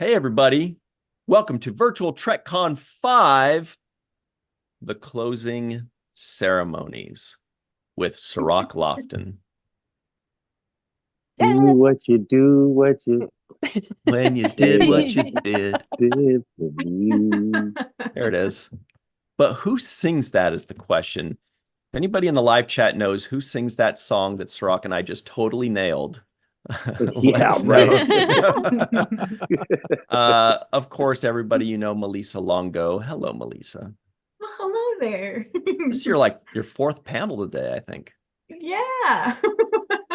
Hey, everybody. Welcome to Virtual TrekCon 5, the closing ceremonies with Cirroc Lofton. Do what you do, what you When you did what you did. did for me. There it is. But who sings that is the question. If anybody in the live chat knows who sings that song that Cirroc and I just totally nailed, let us know. Of course, everybody, you know Melissa Longo. Hello, Melissa. Well, hello there. This is your fourth panel today, I think. Yeah.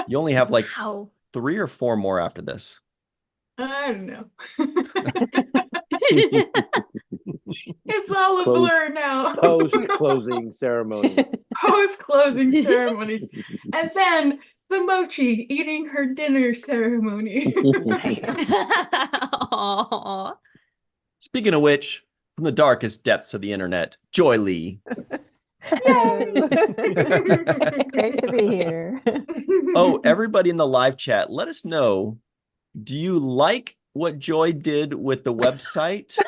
You only have like Wow. 3 or 4 more after this. I don't know. It's all a blur now. Post-closing ceremonies. Post-closing ceremonies. And then the mochi eating her dinner ceremony. Aww. Speaking of which, from the darkest depths of the internet, Joy Lee. Great to be here. Oh, everybody in the live chat, let us know, do you like what Joy did with the website?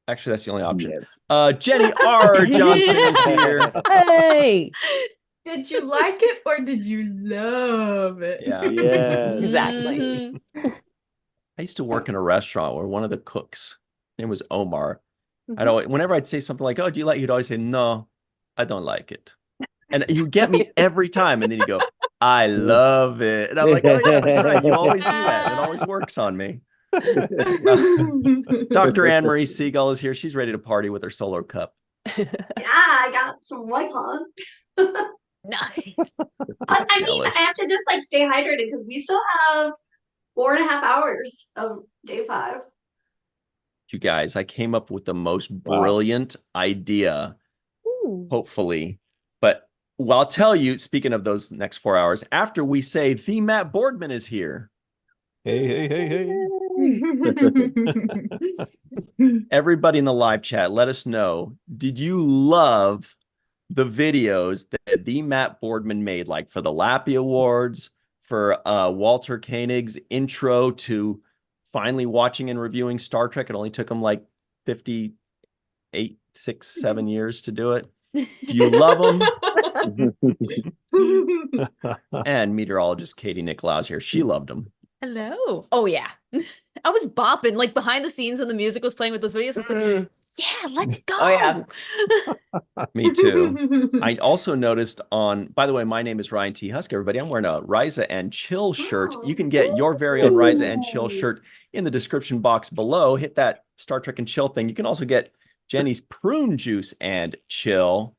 Actually, that's the only option. Yes. Jenny R. Johnson is here. Hey. Did you like it or did you love it? Yeah. Yes. Exactly. I used to work in a restaurant where one of the cooks, name was Omar. Whenever I'd say something like, "Oh, do you like it?" He'd always say, "No, I don't like it." And you get me every time. And then you go, "I love it." And I'm like, "Oh yeah, that's right. You always do that. It always works on me." Dr. Anne Marie Seagull is here. She's ready to party with her solo cup. Yeah, I got some White Claw. Nice. I mean, I have to just like stay hydrated because we still have 4.5 hours of day 5. You guys, I came up with the most brilliant idea, hopefully. But well, I'll tell you, speaking of those next 4 hours, after we say the Matt Boardman is here. Hey. Everybody in the live chat, let us know, did you love the videos that the Matt Boardman made, like for the Lappy Awards, for Walter Koenig's intro to finally watching and reviewing Star Trek? It only took him like 58, 6, 7 years to do it. Do you love them? And meteorologist Katie Nicklaus here. She loved them. Hello. Oh, yeah. I was bopping like behind the scenes when the music was playing with those videos. It's like, yeah, let's go. Oh, yeah. Me too. I also noticed by the way, my name is Ryan T. Husk, everybody. I'm wearing a Riza and Chill shirt. You can get your very own Riza and Chill shirt in the description box below. Hit that Star Trek and Chill thing. You can also get Jenny's prune juice and chill.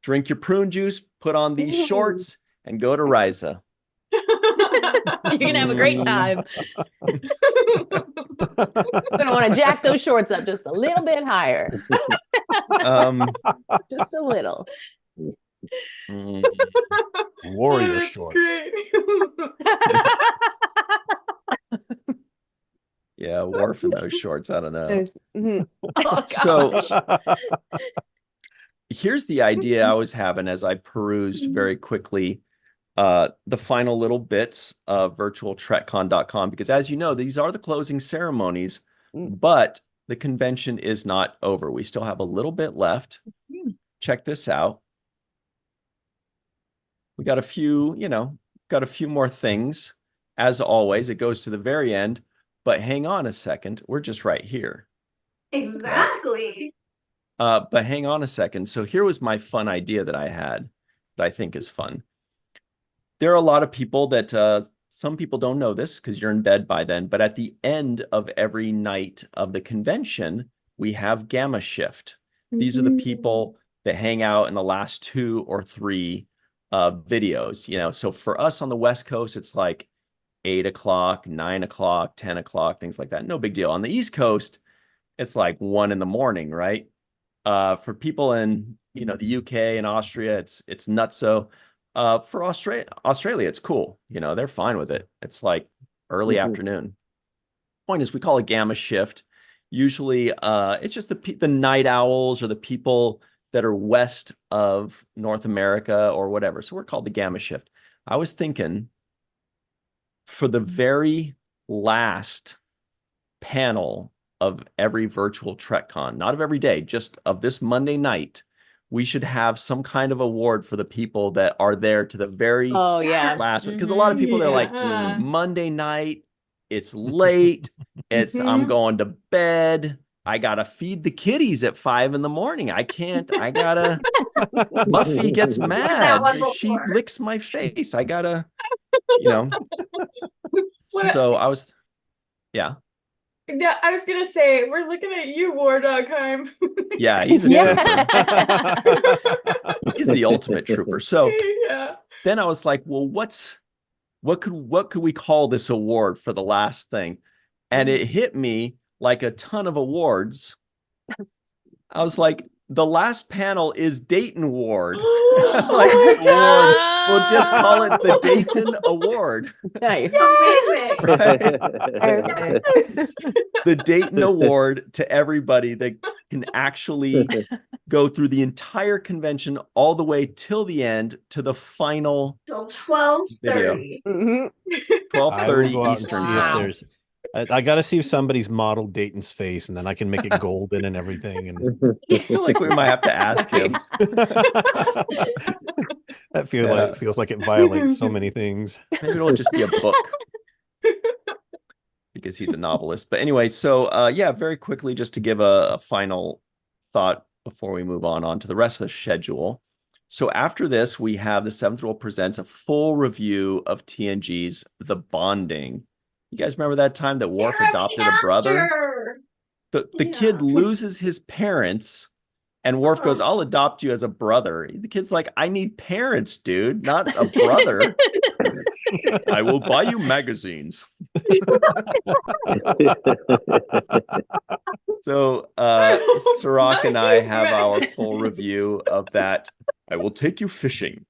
Drink your prune juice, put on these shorts, and go to Riza. You're going to have a great time. You're going to want to jack those shorts up just a little bit higher. Just a little. Warrior shorts. Yeah, Worf in those shorts. I don't know. Oh, so here's the idea I was having as I perused very quickly the final little bits of virtualtrekcon.com, because as you know, these are the closing ceremonies, but the convention is not over. We still have a little bit left. Check this out. We got a few, got a few more things. As always, it goes to the very end, but hang on a second. We're just right here. Exactly. But hang on a second. So here was my fun idea that I had that I think is fun. There are a lot of people that some people don't know this because you're in bed by then, but at the end of every night of the convention, we have Gamma Shift. These are the people that hang out in the last 2 or 3 videos, so for us on the West Coast, it's like 8 o'clock, 9 o'clock, 10 o'clock, things like that. No big deal. On the East Coast, it's like 1 in the morning, right? For people in, the UK and Austria, it's nutso. For Australia, it's cool. They're fine with it. It's like early afternoon. Point is, we call it Gamma Shift. Usually, it's just the night owls or the people that are west of North America or whatever. So we're called the Gamma Shift. I was thinking for the very last panel of every virtual TrekCon, not of every day, just of this Monday night, we should have some kind of award for the people that are there to the very Oh yeah. last one. Because a lot of people, they're like, Yeah. Monday night, it's late, I'm going to bed. I gotta feed the kitties at 5 a.m. I can't, Muffy gets that mad. one She before. licks my face. I gotta, you know. What- So I was, yeah. Yeah, I was gonna say, we're looking at you, War Dogheim. Yeah, he's a Yeah. trooper. He's the ultimate trooper. So Yeah. then I was like, well, what could we call this award for the last thing? And it hit me like a ton of awards. I was like, the last panel is Dayton Award. Like, Oh my award. gosh! We'll just call it the Dayton Award. Nice. Amazing. Right? Yes. The Dayton Award to everybody that can actually go through the entire convention all the way till the end to the final Till 12:30. Mhm. I will 12:30 go out and Eastern see if time. there's. I got to see if somebody's modeled Dayton's face, and then I can make it golden and everything. And I feel like we might have to ask him. that Yeah. feels like it violates so many things. Maybe it'll just be a book because he's a novelist. But anyway, so yeah, very quickly, just to give a final thought before we move on to the rest of the schedule. So after this, we have the Seventh World Presents a full review of TNG's The Bonding. You guys remember that time that Worf Jeremy adopted a brother? Master. The kid loses his parents, and Worf goes, I'll adopt you as a brother. The kid's like, I need parents, dude, not a brother. I will buy you magazines. So Sirach and I have our full review of that. I will take you fishing.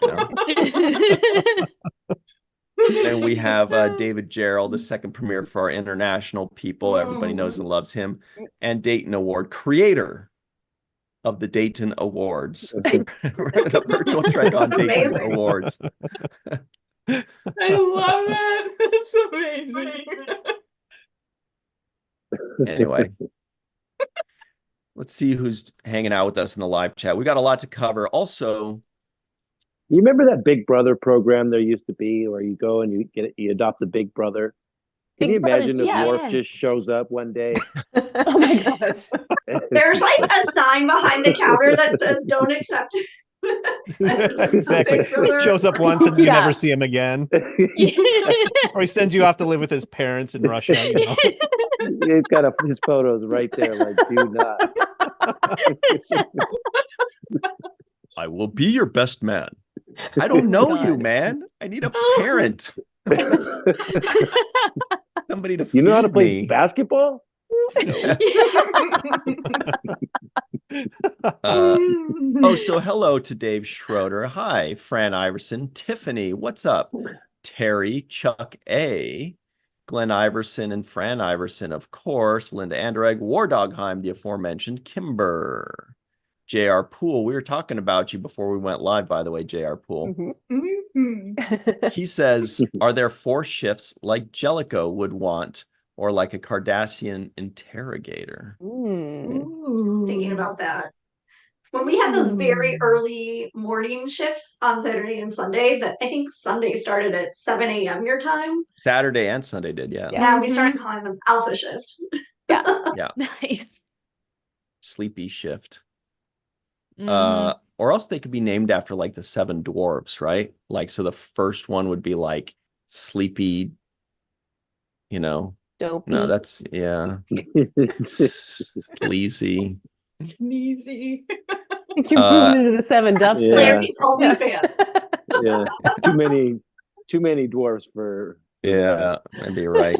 You know? Then we have David Gerald, the second premiere for our international people. Everybody knows and loves him. And Dayton Award, creator of the Dayton Awards. The virtual Trek on Dayton Amazing. Awards. I love that. That's amazing. Anyway, let's see who's hanging out with us in the live chat. We got a lot to cover. Also, You remember that Big Brother program there used to be, where you go and you adopt a Big Brother? Can Big you Brother's- imagine if yeah, Worf yeah. just shows up one day? Oh my gosh. There's like a sign behind the counter that says don't accept it. Exactly. Big Brother. Shows up once and you Yeah. never see him again, or he sends you off to live with his parents in Russia. You know? He's got his photos right there, like, do not. I will be your best man. I don't know you, God. man. I need a parent. Somebody to You know how to feed play me. basketball? Oh, so hello to Dave Schroeder. Hi, Fran Iverson. Tiffany, what's up? Terry, Chuck A, Glenn Iverson and Fran Iverson, of course. Linda Anderegg, War Dogheim, the aforementioned Kimber. J.R. Poole, we were talking about you before we went live, by the way, J.R. Poole. Mhm. He says, are there 4 shifts like Jellicoe would want, or like a Cardassian interrogator? Mm. Thinking about that. When we had those very early morning shifts on Saturday and Sunday, that I think Sunday started at 7 a.m. your time. Saturday and Sunday did, yeah. Yeah, we started calling them alpha shift. Nice. Sleepy shift. Mhm. Or else they could be named after like the 7 dwarves, right? Like, so the first one would be like sleepy, you know. Dopey. No, that's, yeah. Sleazy. Sneezy. You're moving into the 7 dubs Yeah. there. Larry's only fan. Yeah, too many dwarfs for. Yeah, maybe you're right.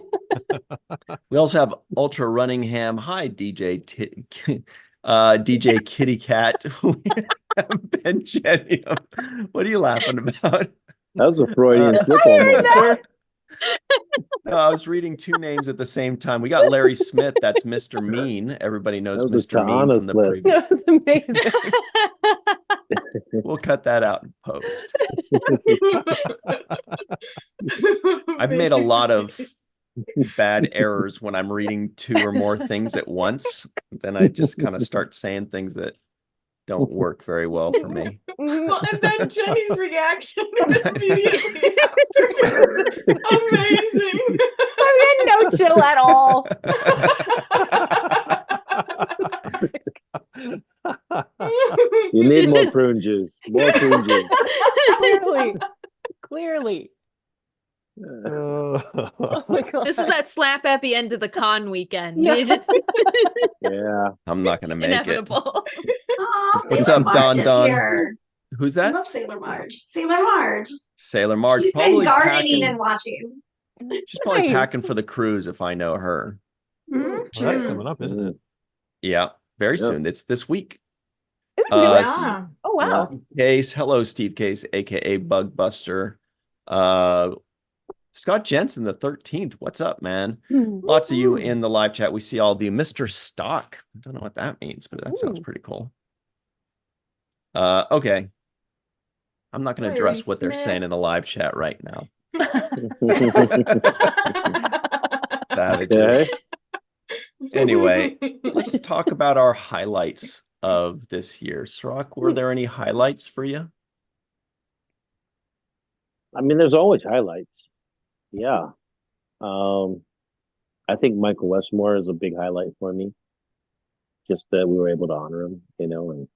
We also have Ultra Runningham. Hi, DJ Kitty Cat. We have Ben Genium. What are you laughing about? That was a Freudian slip almost. No, I was reading 2 names at the same time. We got Larry Smith. That's Mr. Mean. Everybody knows That was a Mr. Mean Tahana from the slip. previous. That was amazing. We'll cut that out in post. I've made a lot of bad errors when I'm reading 2 or more things at once. Then I just kind of start saying things that don't work very well for me. Well, and then Jenny's reaction immediately is just amazing. I had no chill at all. You need more prune juice. More prune juice. Clearly. Oh. Oh my God. This is that slap at the end of the con weekend. Yeah. You just Yeah. I'm not going to make it. inevitable. Aw, What's Sailor up, Marge Don is Don? here. Who's I that? love Sailor Marge. Sailor Marge. Sailor Marge. She's been Probably gardening and packing. watching. She's probably Nice. packing for the cruise if I know her. Well, that's True. coming up, isn't it? Yeah, very Yeah. soon. It's this week. It's pretty good. Yeah. Oh wow. Case. Hello, Steve Case, aka Bug Buster. Scott Jensen, the 13th. What's up, man? Lots of you in the live chat. We see all of you. Mr. Stock. I don't know what that means, but that sounds Ooh. pretty cool. Okay. I'm not going to Larry address what they're Smith. saying in the live chat right now. Savages. Okay. Anyway, let's talk about our highlights of this year. Srock, were there any highlights for you? I mean, there's always highlights. Yeah. I think Michael Westmore is a big highlight for me. Just that we were able to honor him, and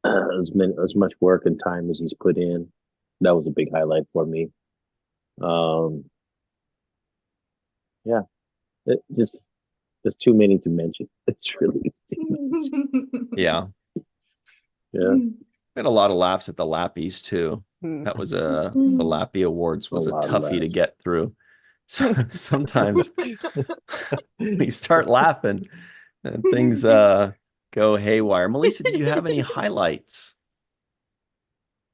as much work and time as he's put in, that was a big highlight for me. Yeah, there's too many to mention. It's really Yeah. yeah. Had a lot of laughs at the Lappies too. That was the Lappy Awards was a lot of toughie to laughs. get through. So sometimes we start laughing and things go haywire. Melissa, did you have any highlights?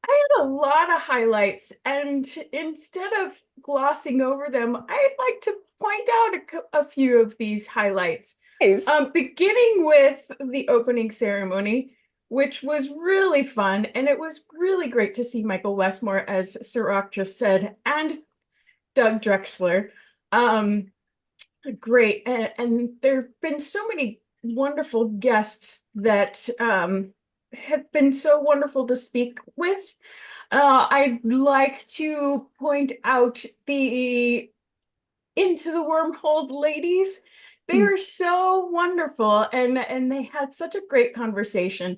I had a lot of highlights, and instead of glossing over them, I'd like to point out a few of these highlights. Nice. Beginning with the opening ceremony, which was really fun, and it was really great to see Michael Westmore, as Sirach just said, and Doug Drexler. Great, and there have been so many wonderful guests that have been so wonderful to speak with. I'd like to point out the Into the Wormhole ladies. They are so wonderful, and they had such a great conversation.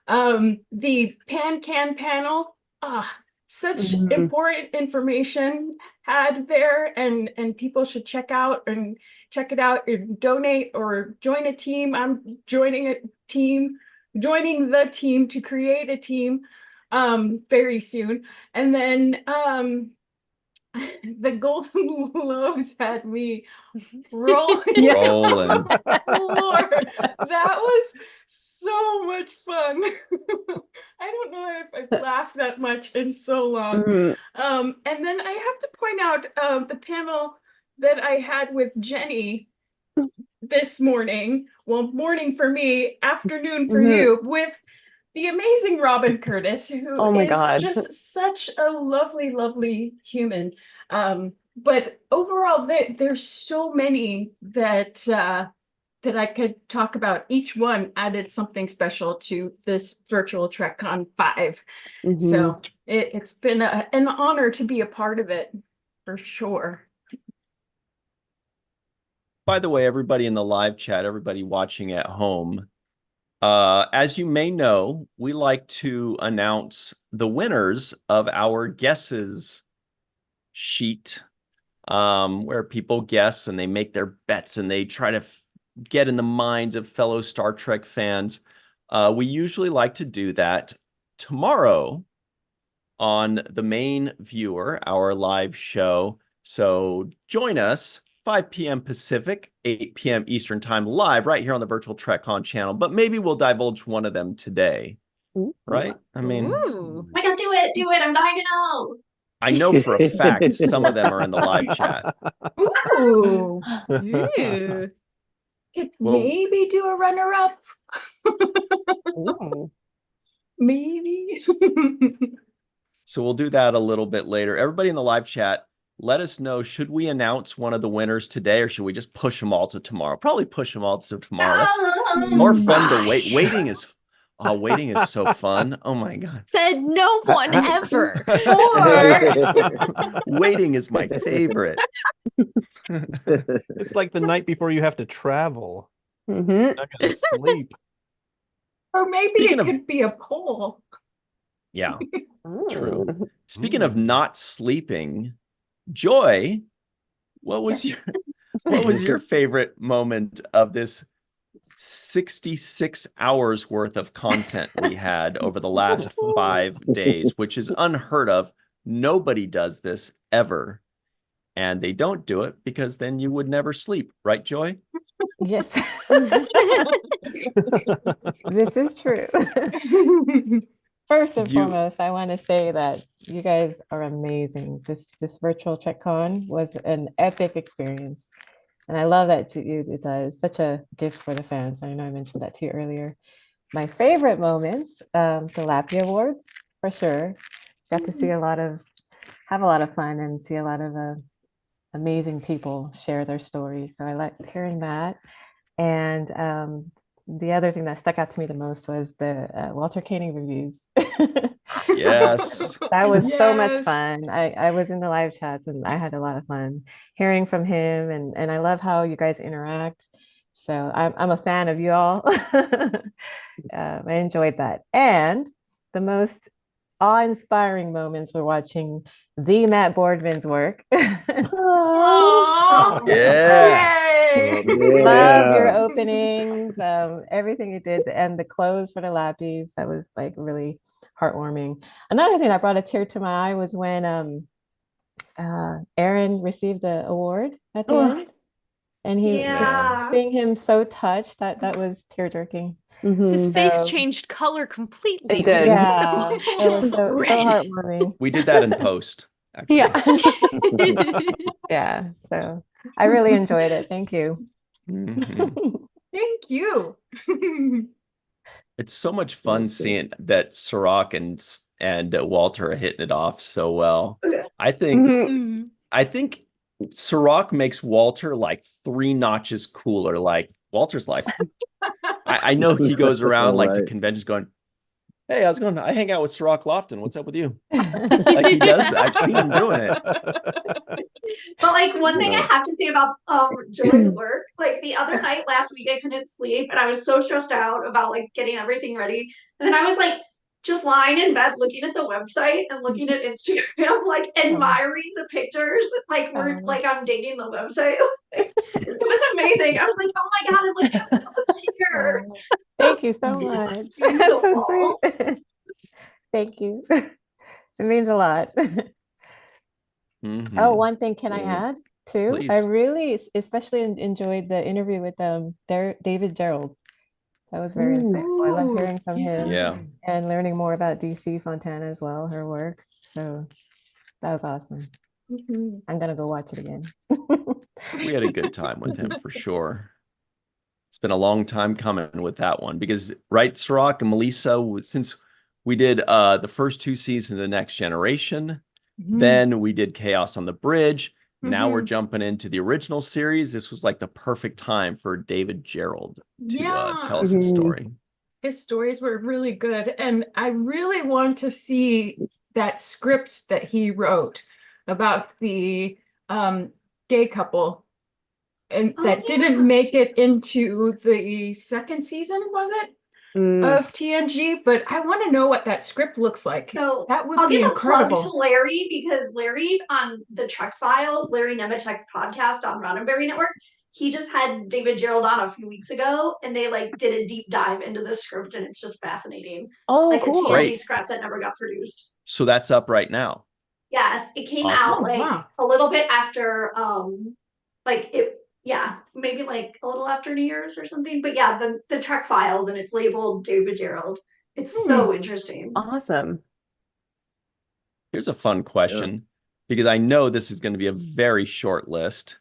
The Pan-Can panel, such important information had there, and people should check it out and donate or join a team. I'm joining the team to create a team very soon. And then the Golden Globes had me rolling. Rolling. Lord, that was so much fun. I don't know if I've laughed that much in so long. And then I have to point out the panel that I had with Jenny this morning. Well, morning for me, afternoon for you, with the amazing Robin Curtis, who Oh my is God. just such a lovely, lovely human. But overall, there's so many that I could talk about. Each one added something special to this virtual TrekCon 5. So it's been an honor to be a part of it, for sure. By the way, everybody in the live chat, everybody watching at home, as you may know, we like to announce the winners of our guesses sheet, where people guess and they make their bets and they try to get in the minds of fellow Star Trek fans. We usually like to do that tomorrow on the main viewer, our live show. So join us 5 p.m. Pacific, 8 p.m. Eastern time, live right here on the Virtual TrekCon channel. But maybe we'll divulge one of them today, right? I mean, Ooh. Oh my God, do it. I'm dying to know. I know for a fact some of them are in the live chat. Ooh. Ooh. Could Well- maybe do a runner-up. Maybe. So we'll do that a little bit later. Everybody in the live chat, let us know. Should we announce one of the winners today, or should we just push them all to tomorrow? Probably push them all to tomorrow. That's more fun to wait. Waiting is so fun. Oh my God. Said no one ever. Waiting is my favorite. It's like the night before you have to travel. Mhm. You're not gonna sleep. Or maybe Speaking it of- could be a poll. Yeah, true. Mm. Speaking of not sleeping, Joy, what was your favorite moment of this 66 hours worth of content we had over the last 5 days, which is unheard of. Nobody does this ever. And they don't do it because then you would never sleep, right, Joy? Yes. This is true. First and Did you- foremost, I want to say that you guys are amazing. This virtual TrekCon was an epic experience. And I love that it's such a gift for the fans. I know I mentioned that to you earlier. My favorite moments, the Lappy Awards, for sure. Got to see have a lot of fun and see a lot of amazing people share their stories. So I like hearing that. And the other thing that stuck out to me the most was the Walter Koenig reviews. Yes. That was so much Yes. fun. I was in the live chats and I had a lot of fun hearing from him, and I love how you guys interact. So I'm a fan of you all. I enjoyed that. And the most awe-inspiring moments were watching the Matt Boardman's work. Aw. Yeah. Yay. Loved your openings, everything you did, and the clothes for the lappies. That was like really heartwarming. Another thing that brought a tear to my eye was when Aaron received the award at the end, and he Yeah. just seeing him so touched, that was tear-jerking. His Mhm. face So- changed color completely. It It was did. Yeah, incredible. it was so Red. heartwarming. We did that in post, actually. Yeah. Yeah, so I really enjoyed it. Thank you. Mhm. Thank you. It's so much fun seeing that Sirach and Walter are hitting it off so well. I think Mhm. Mhm. I think Sirach makes Walter like 3 notches cooler. Like Walter's like, I know he goes around like to Right. conventions going, "Hey, how's it going? I hang out with Sirach Lofton. What's up with you?" Like he does that. I've seen him doing it. But like one thing I Yeah. have to say about Joy's work, like the other night last week I couldn't sleep and I was so stressed out about like getting everything ready. And then I was like just lying in bed looking at the website and looking at Instagram, like admiring the pictures that like were like I'm dating the website. It was amazing. I was like, oh my God, look at what's here. Thank you so much. That's so sweet. Thank you. It means a lot. Mhm. Oh, one thing can I Yeah. add too? I Please. really especially enjoyed the interview with David Gerald. That was very insightful. I love Ooh, hearing from him Yeah. and learning more about DC Fontana as well, her work. So that was awesome. Mhm. I'm gonna go watch it again. We had a good time with him for sure. It's been a long time coming with that one because, right, Sirach and Melissa, since we did the first 2 seasons of The Next Generation, then we did Chaos on the Bridge. Now we're Mhm. jumping into the original series. This was like the perfect time for David Gerald to Yeah. tell us his Mhm. story. His stories were really good, and I really want to see that script that he wrote about the gay couple and Oh, that yeah. didn't make it into the second season, was it, Mm. of TNG? But I want to know what that script looks like. So That would I'll be give a plug to incredible. Larry because Larry on the Trek Files, Larry Nemechek's podcast on Roddenberry Network, he just had David Gerald on a few weeks ago and they like did a deep dive into the script and it's just fascinating. Oh, Like a cool. TNG Great. script that never got produced. So that's up right now. Yes, it came Awesome. out like Wow. a little bit after like it yeah, maybe like a little after New Year's or something. But yeah, the Trek Files and it's labeled David Gerald. It's so interesting. Awesome. Here's a fun question because I know this is going to be a very short list.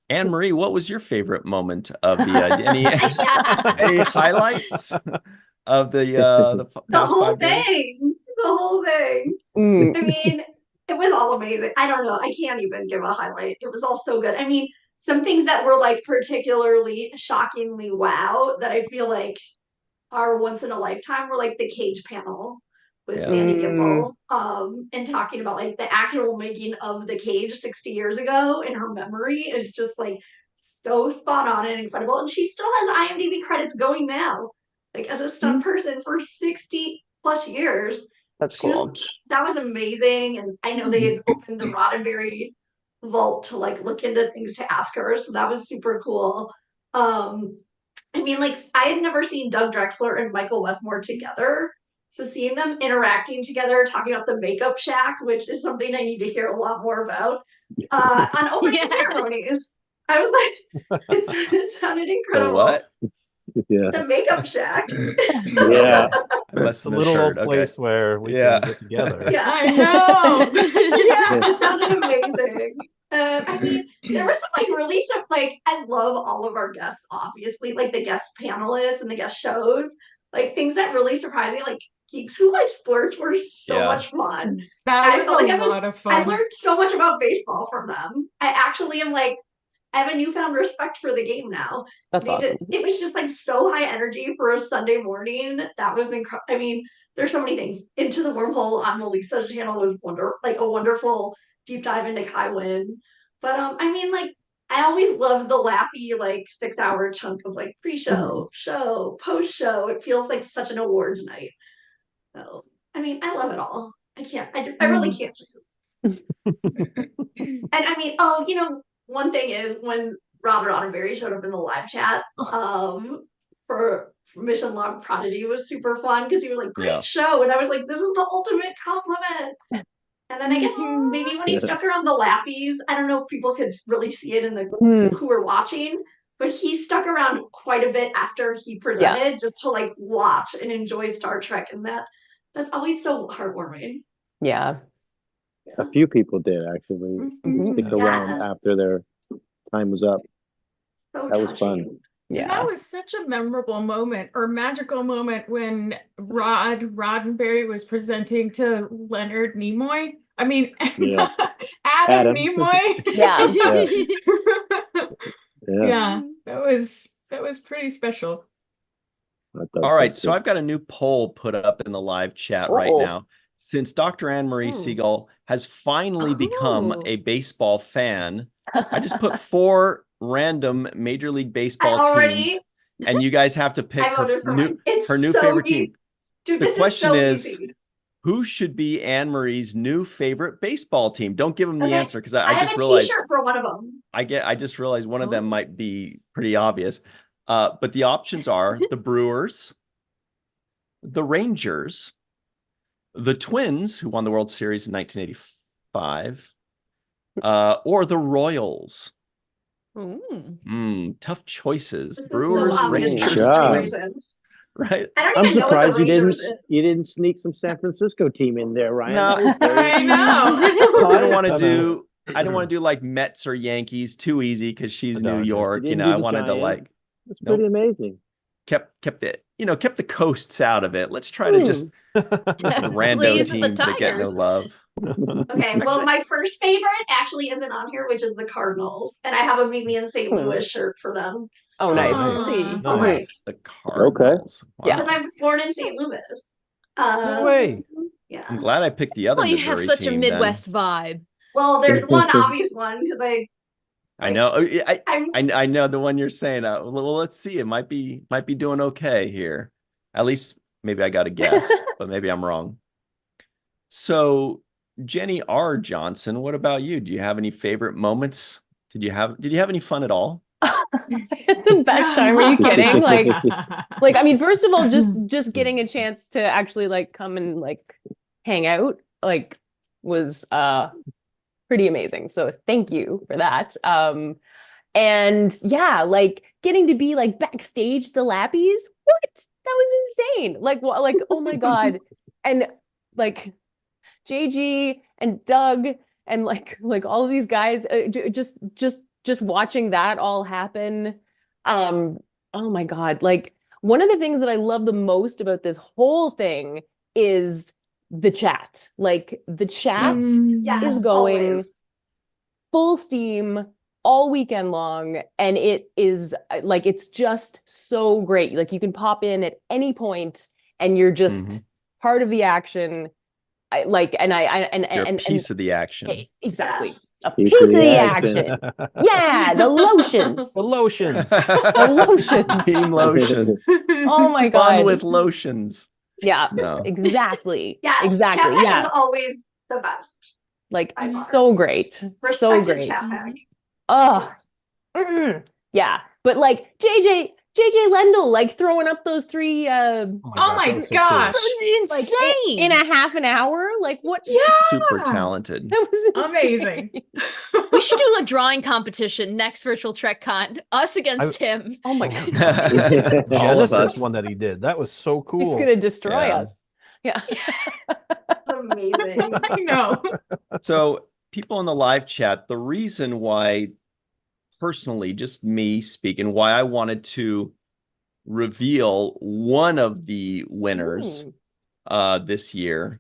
Anne Marie, what was your favorite moment of the any highlights of the The past whole 5 days? thing. The whole thing. Mm. I mean, it was all amazing. I don't know. I can't even give a highlight. It was all so good. I mean, some things that were like particularly shockingly wow that I feel like are once in a lifetime were like the cage panel with Yeah. Sandy Gimple, and talking about like the actual making of the cage 60 years ago in her memory is just like so spot on and incredible. And she still has IMDb credits going now, like as a stunt person for 60 plus years. That's She was, cool. that was amazing. And I know they had opened the Roddenberry vault to like look into things to ask her. So that was super cool. I mean, like, I had never seen Doug Drexler and Michael Westmore together. So seeing them interacting together, talking about the makeup shack, which is something I need to hear a lot more about, on opening Yeah. ceremonies. I was like, it sounded The incredible. what? Yeah. The makeup shack. Yeah. I must It's a have little misheard. old place where we Yeah. can get together. Yeah. I know. Yeah, it sounded amazing. I mean, there was some like really some like I love all of our guests, obviously, like the guest panelists and the guest shows, like things that really surprised me, like Geeks Who Like Sports were so Yeah. much fun. That I was felt like a lot of I fun. learned so much about baseball from them. I actually am like I have a newfound respect for the game now. That's awesome. It was just like so high energy for a Sunday morning. That was incredible. I mean, there's so many things. Into the Wormhole on Melissa's channel was like a wonderful deep dive into Kai Wynn. But I mean, like I always loved the lappy like 6 hour chunk of like pre-show, show, post-show. It feels like such an awards night. So I mean, I love it all. I really can't choose. And I mean, oh, you know, one thing is when Robert Roddenberry showed up in the live chat, for Mission Log Prodigy was super fun because he was like, great Yeah. show. And I was like, this is the ultimate compliment. And then I guess maybe when he stuck around the lappies, I don't know if people could really see it in the who were watching, but he stuck around quite a bit after he presented just to like watch and enjoy Star Trek. And that's always so heartwarming. Yeah. A few people did actually stick around Yes. after their time was up. So That was touching. fun. Yeah. That was such a memorable moment or magical moment when Roddenberry was presenting to Leonard Nimoy. I mean, Yeah. Adam Adam. Nimoy. Yeah. Yeah, that was pretty special. All right, so I've got a new poll put up in the live chat right now. Since Dr. Anne Marie Siegel has finally become a baseball fan, I just put 4 random Major League Baseball teams, and you guys have to pick her new favorite team. Dude, the question is, easy. Who should be Anne Marie's new favorite baseball team? Don't give them the answer because I have just a realized t-shirt for one of them. I just realized one of them might be pretty obvious. But the options are the Brewers, the Rangers, the Twins, who won the World Series in 1985, or the Royals. Tough choices. Brewers, Rangers, Twins. Right. I'm surprised you didn't sneak some San Francisco team in there, Ryan. No, I know. I don't want to do like Mets or Yankees too easy because she's New York. You know, I wanted to like. It's pretty amazing. Kept the coasts out of it. Let's try to just rando teams that get no love. Okay, well, my first favorite actually isn't on here, which is the Cardinals, and I have a Meet Me in St. Louis shirt for them. Oh, nice. Nice. The Cardinals. Okay. Yeah, because I was born in St. Louis. No way. Yeah. I'm glad I picked the other. Well, you Missouri have such a team, Midwest vibe. Well, there's one obvious one because I know. I know the one you're saying. Well, let's see. It might be doing okay here. At least maybe I got a guess, but maybe I'm wrong. So, Jenny R. Johnson, what about you? Do you have any favorite moments? Did you have any fun at all? The best time. Are you kidding? Like I mean, first of all, just getting a chance to actually like come and like hang out like was pretty amazing. So thank you for that. And yeah, like getting to be like backstage the Lappies. What? That was insane. Like what? Like oh my god. And like JG and Doug and like all of these guys just watching that all happen. Oh my god. Like one of the things that I love the most about this whole thing is the chat. Like the chat Yes, is going always. full steam all weekend long, and it is like it's just so great. Like you can pop in at any point and you're just part of the action. You're a piece of the action. Exactly. Yes. A piece of the action. Yeah, the lotions. The lotions. The lotions. Team lotion. Oh my God. Fun with lotions. Yeah, No. exactly. Yes. Exactly. Chat pack Yeah. is always the best. Like By far. so great. So Respected great. chat pack. Oh. Yeah. But like JJ Lendl, like throwing up those 3 Oh my that was so gosh. cool. like Insane. in a half an hour. Like what? Yeah. Super talented. That was Amazing. insane. We should do a drawing competition next virtual TrekCon. Us against him. Oh my God. All of Genesis us. one that he did. That was so It's cool. gonna destroy Yeah. us. Yeah. It's amazing. I know. So people in the live chat, the reason why, personally, just me speaking, why I wanted to reveal one of the winners this year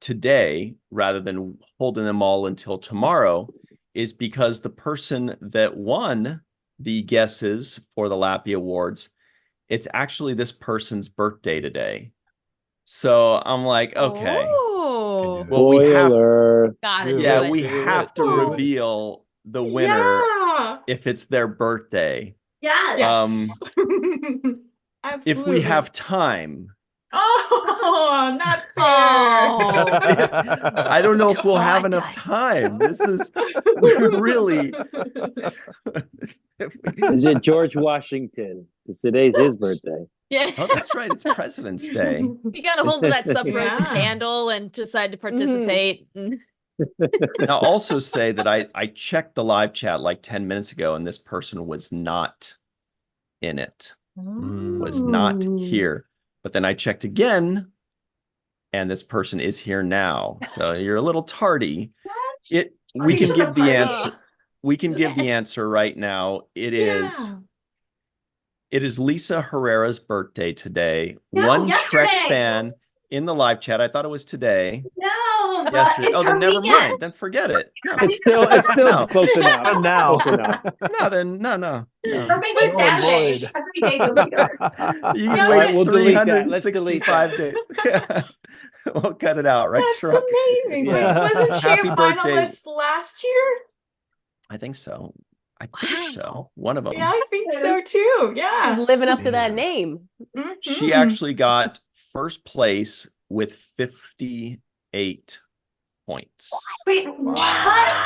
today rather than holding them all until tomorrow is because the person that won the guesses for the Lappy Awards, it's actually this person's birthday today. So I'm like, okay, Oh, well, we have Spoiler. gotta Do do yeah, it. we Do have it. to Oh. reveal the winner Yeah. if it's their birthday. Yes. Yes. Absolutely. If we have time. Oh, not fair. Oh. I don't know if we'll have God enough does. time. This is we're really Is it George Washington? Because today's his birthday. Yeah. Oh, that's right. It's President's Day. He got a hold of that sub rosa Yeah. candle and decided to participate. And And I'll also say that I checked the live chat like 10 minutes ago, and this person was not in it. Was not here. But then I checked again, and this person is here now. So you're a little tardy. We can give the answer. We can give the Yes. answer right now. It is Lisa Herrera's birthday today. No, One Trek yesterday. fan in the live chat. I thought it was today. No, but Yesterday. it's Oh, her then never weekend. mind. Then forget it. No, It's still No. close enough. And now. Close enough. no, then no. Or maybe Oh, Saturday. Lloyd. Every day goes together. You No, can All wait right, we'll delete that. Let's delete 365 days. Yeah. We'll cut it out, right, That's Strunk? amazing. Yeah. Wait, wasn't she Happy a birthday. finalist last year? I think so. I think so. Wow. One of them. Yeah, I think so too. Yeah. He's living up to that Yeah. name. She Mhm. actually got first place with 58 points. Wait, what? Wow.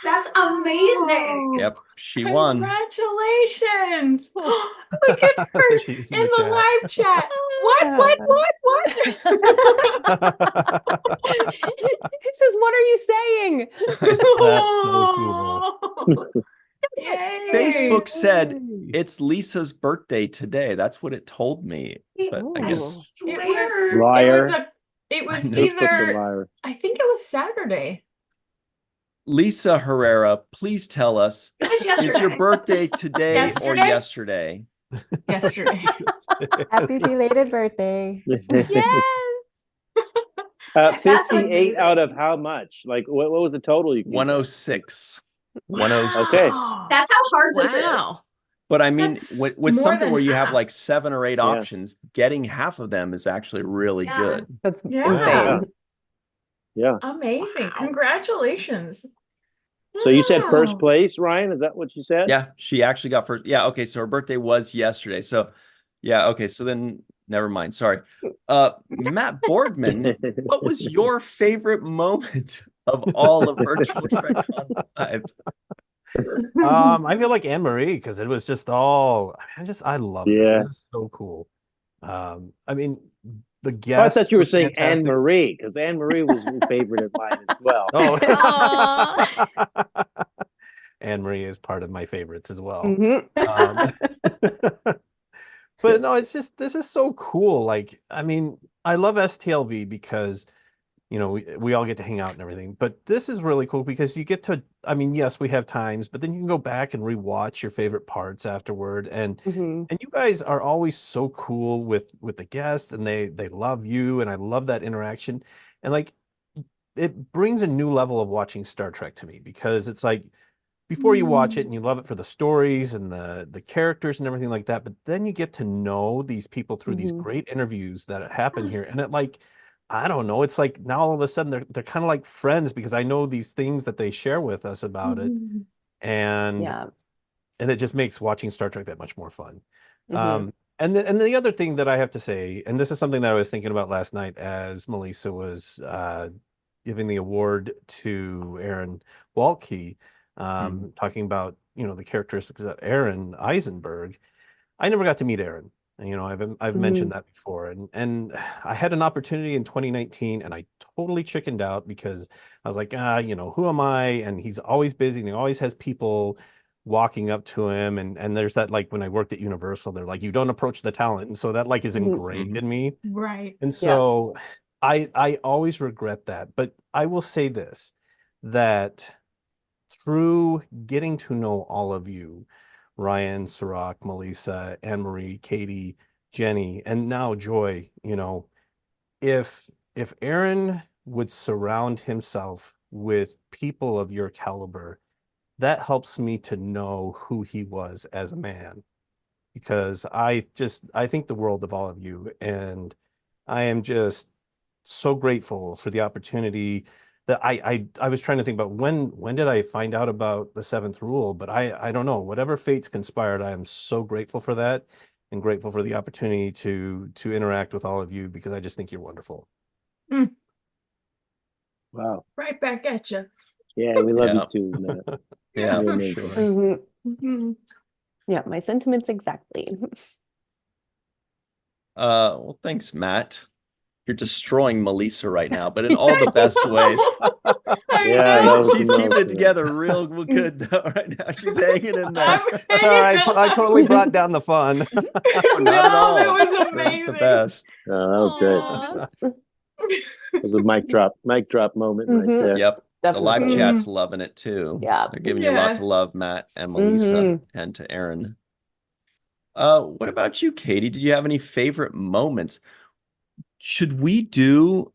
That's amazing. Yep, she won. Congratulations. Look at her She's in the live chat. What? She says, "What are you saying?" That's so cool. Yay. Facebook said it's Lisa's birthday today. That's what it told me. But I Ooh. guess It Swear. was Liar. it was I know. Facebook's a either liar. I think it was Saturday. Lisa Herrera, please tell us, It was is yesterday. your birthday today or Yesterday? yesterday? Yesterday. Happy belated birthday. Yes. 58 out of how much? Like, what was the total you can get? 106. 106. Okay. That's how hard this is. Wow. But I mean, That's with more something than where you have half. like 7 or 8 Yeah. options, getting half of them is actually really Yeah. good. That's Yeah. insane. Yeah. Amazing. Wow. Congratulations. So you said first Wow. place, Ryan? Is that what you said? Yeah, she actually got first. Yeah, okay, so her birthday was yesterday. So yeah, okay, so then never mind. Sorry. Matt Boardman, what was your favorite moment of all of Virtual TrekCon 5? I feel like Anne Marie because it was just all. I love this. Yeah. This is so cool. I mean, the Oh, I guests. thought you were were saying Anne fantastic. Marie, because Anne Marie was a favorite of mine as well. Oh, Anne Marie is part of my favorites as well. Mhm. But no, it's just this is so cool. Like, I mean, I love STLV because you know, we all get to hang out and everything. But this is really cool because you get to, I mean, yes, we have times, but then you can go back and rewatch your favorite parts afterward. And you guys are always so cool with the guests, and they love you, and I love that interaction. And like, it brings a new level of watching Star Trek to me, because it's like, before you watch it and you love it for the stories and the characters and everything like that, but then you get to know these people through these great interviews that happen here, and it, like, I don't know, it's like now all of a sudden they're kind of like friends, because I know these things that they share with us about it, and it just makes watching Star Trek that much more fun. And the other thing that I have to say, and this is something that I was thinking about last night as Melissa was giving the award to Aaron Waltke, talking about, you know, the characteristics of Aaron Eisenberg. I never got to meet Aaron. And, you know, I've mentioned that before, and I had an opportunity in 2019, and I totally chickened out, because I was like, you know, who am I? And he's always busy, and he always has people walking up to him, and there's that, like, when I worked at Universal, they're like, you don't approach the talent, and so that, like, is ingrained in me. Right. And so I always regret that. But I will say this, that through getting to know all of you, Ryan, Sirach, Melissa, Anne-Marie, Katie, Jenny, and now Joy, you know, if Aaron would surround himself with people of your caliber, that helps me to know who he was as a man, because I think the world of all of you, and I am just so grateful for the opportunity that I was trying to think about when did I find out about the seventh rule, but I don't know, whatever fates conspired, I am so grateful for that, and grateful for the opportunity to interact with all of you, because I just think you're wonderful. Wow. Right back at you. Yeah, we love you too, Matt. Yeah, You're for amazing. sure. Yeah, my sentiments exactly. Well, thanks, Matt. You're destroying Melissa right now, but in all the best ways. Yeah, that was She's the keeping most, it together real good though right now. She's hanging in there. Sorry, I totally brought down the fun. Not at all. That was That's amazing. the best. Oh, that was great. It was a mic drop moment right there. Yep. Definitely. The live chat's loving it too. Yeah. They're giving you lots of love, Matt and Melissa, and to Aaron. What about you, Katie? Did you have any favorite moments? Should we do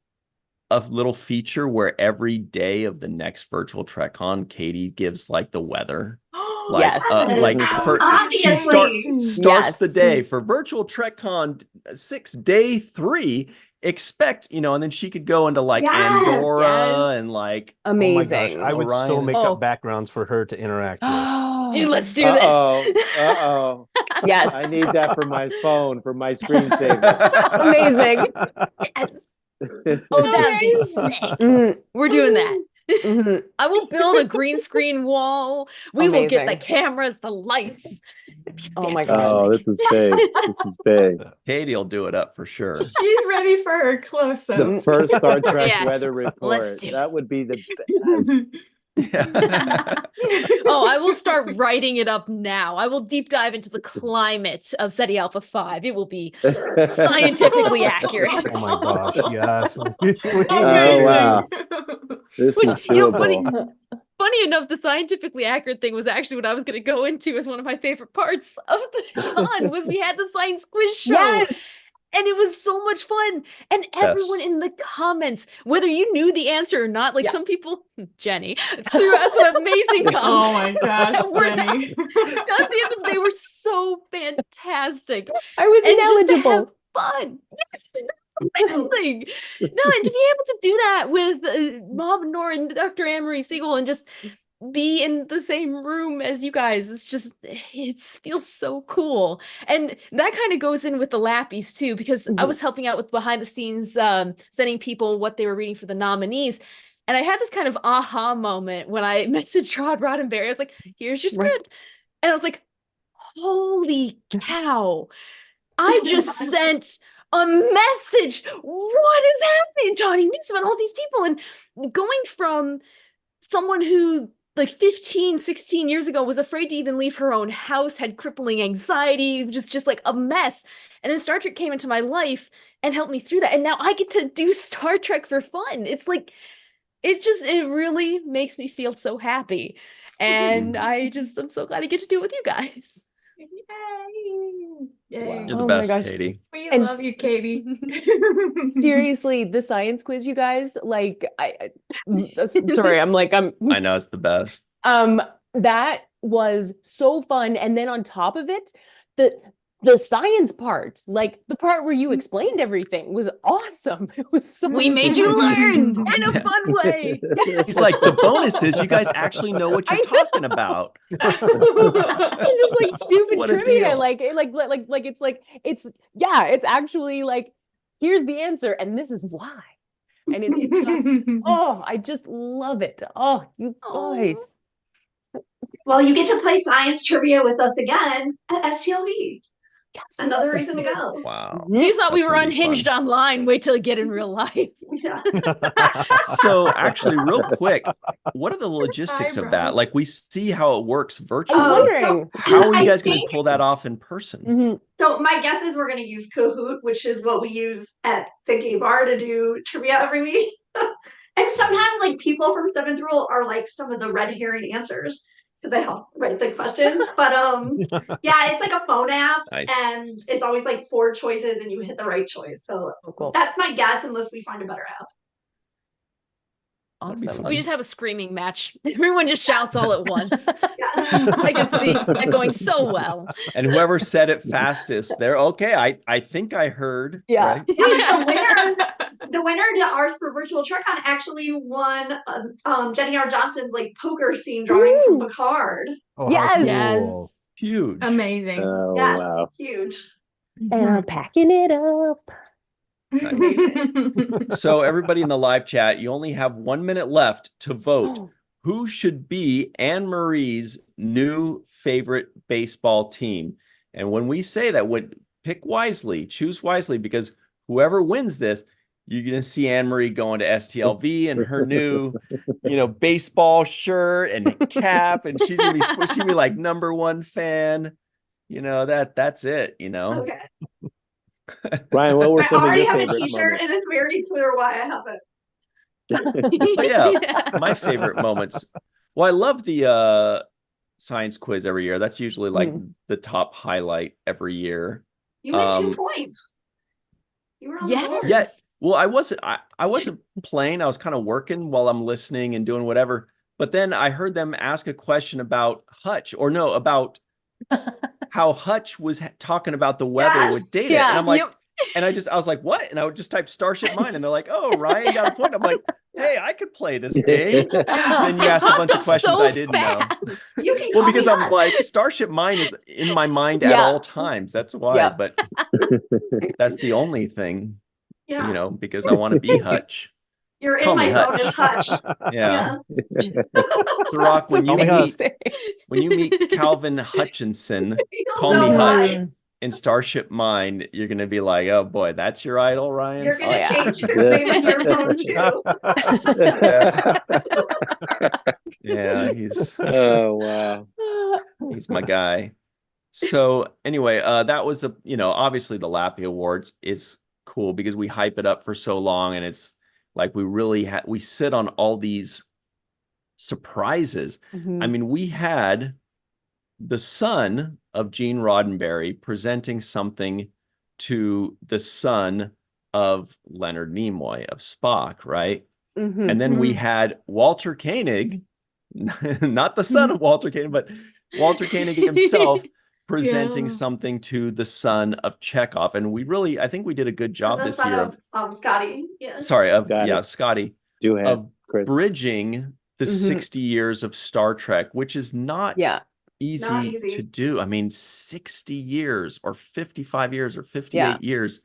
a little feature where every day of the next virtual TrekCon, Katie gives like the weather? Like, Yes. like for she Obviously. starts the Yes. day for virtual TrekCon 6, day 3. Expect, you know, and then she could go into like Andorra and like Amazing. Oh my gosh, I would so make up backgrounds for her to interact with. Dude, let's do Uh-oh. Yes. I need that for my phone, for my screensaver. Amazing. Oh, that'd be sick. We're doing that. I will build a green screen wall. We will get the Amazing. cameras, the lights. Oh my God. Oh, this is big. This is big. Katie will do it up for sure. She's ready for her close-up. The first Star Trek Yes, weather let's report. do it. That would be the best. Oh, I will start writing it up now. I will deep dive into the climate of SETI Alpha 5. It will be scientifically accurate. Oh my gosh, yes. Oh, wow. This Which, is you know, doable. funny enough, the scientifically accurate thing was actually what I was going to go into as one of my favorite parts of the con was we had the science quiz show. Yes. And it was so much fun. And everyone in the comments, whether you knew the answer or not, like some people, Jenny, threw out some amazing comments. Oh my gosh, Not Jenny. the answer, but they were so fantastic. I was And just to ineligible. have fun. Yes, amazing. No, and to be able to do that with Mom Nor and Dr. Anne-Marie Siegel and just be in the same room as you guys, it's just, it feels so cool. And that kind of goes in with the Lappies too, because I was helping out with behind the scenes, sending people what they were reading for the nominees. And I had this kind of aha moment when I messaged Rod Roddenberry. I was like, here's your script. And I was like, holy cow. I just sent a message. What is happening? Johnny News about all these people. And going from someone who like 15, 16 years ago was afraid to even leave her own house, had crippling anxiety, just like a mess. And then Star Trek came into my life and helped me through that. And now I get to do Star Trek for fun. It's like, it really makes me feel so happy. And I'm so glad I get to do it with you guys. Yay! Yay. You're the Oh my best, gosh. Katie. We And love you, Katie. Seriously, the science quiz, you guys, like, sorry, I'm I know it's the best. that was so fun. And then on top of it, the science part, like the part where you explained everything, was awesome. It was so We made you learn in a Yeah. fun way. He's like, the bonus is you guys actually know what you're talking about. just like stupid What a trivia, deal. like it's actually like, here's the answer and this is why. And it's just, oh, I just love it. Oh, you guys. Well, you get to play science trivia with us again at STLV. Yes. Another reason to go. Wow. You thought we That's were gonna be unhinged fun. online. Wait till you get in real life. Yeah. So actually, real quick, what are the logistics of that? Eyebrows. Like, we see how it works I was virtually. wondering. How are you I guys going to think- pull that off in person? Mhm. So my guess is we're going to use Kahoot, which is what we use at the gay bar to do trivia every week. And sometimes like people from Seventh Rule are like some of the red herring answers because they help write the questions. But yeah, it's like a phone app Nice. and it's always like 4 choices and you hit the right choice. So Oh, cool. that's my guess unless we find a better app. That'd be Awesome. fun. We just have a screaming match. Everyone just shouts all at once. Yeah. I can see that going so well. And whoever said it fastest, they're okay. I think I heard. Yeah. Right? The winner to ours for virtual TrekCon actually won Jenny R. Johnson's like poker scene drawing from Ooh. Picard. Oh, how Yes. cool. Huge. Amazing. Oh, Yeah, wow. huge. And I'm packing it up. So everybody in the live chat, you only have 1 minute left to vote. Oh. Who should be Anne Marie's new favorite baseball team? And when we say that, pick wisely, choose wisely, because whoever wins this, you're going to see Anne Marie going to STLV and her new, baseball shirt and cap, and she's going to be like #1 fan. That's it. Okay. Ryan, what were I some of already your have a favorite t-shirt moments? and it's very clear why I have it. But yeah, my favorite moments. Well, I love the science quiz every year. That's usually like the top highlight every year. You had 2 points. You were on the board. Yeah. Well, I wasn't playing. I was kind of working while I'm listening and doing whatever. But then I heard them ask a question about Hutch, about how Hutch was talking about the weather Yes. with Data. Yeah. And I'm like, Yep. and I was like, what? And I would just type Starship Mine, and they're like, oh, Ryan got a point. I'm like, hey, I could play this game. Then you asked a bunch of questions I didn't know. You can Well, call because me I'm Hutch. like, Starship Mine is in my mind at Yeah. all times. That's why. Yeah. But that's the only thing, Yeah. because I want to be Hutch. You're in Call my me phone Hutch. as Hutch. Yeah. Yeah. The Rock, when you That's meet Calvin Hutchinson, call know me why. Hutch in Starship Mine, you're gonna be like, oh boy, that's your idol, Ryan. You're gonna yeah. change his name in your phone too. Yeah, he's Oh, wow. my guy. So anyway, that was obviously the Lappy Awards is cool because we hype it up for so long, and it's like we sit on all these surprises. Mhm. I mean, we had the son of Gene Roddenberry presenting something to the son of Leonard Nimoy of Spock, right? Mhm. And then we had Walter Koenig, not the son of Walter Koenig, but Walter Koenig himself presenting Yeah. something to the son of Chekhov. And I think we did a good job The this son year of Scotty. Yeah. Scotty, Do have of Chris. bridging the Mhm. 60 years of Star Trek, which is not Yeah. easy easy. to do. I mean, 60 years or 55 years or 58 Yeah. years,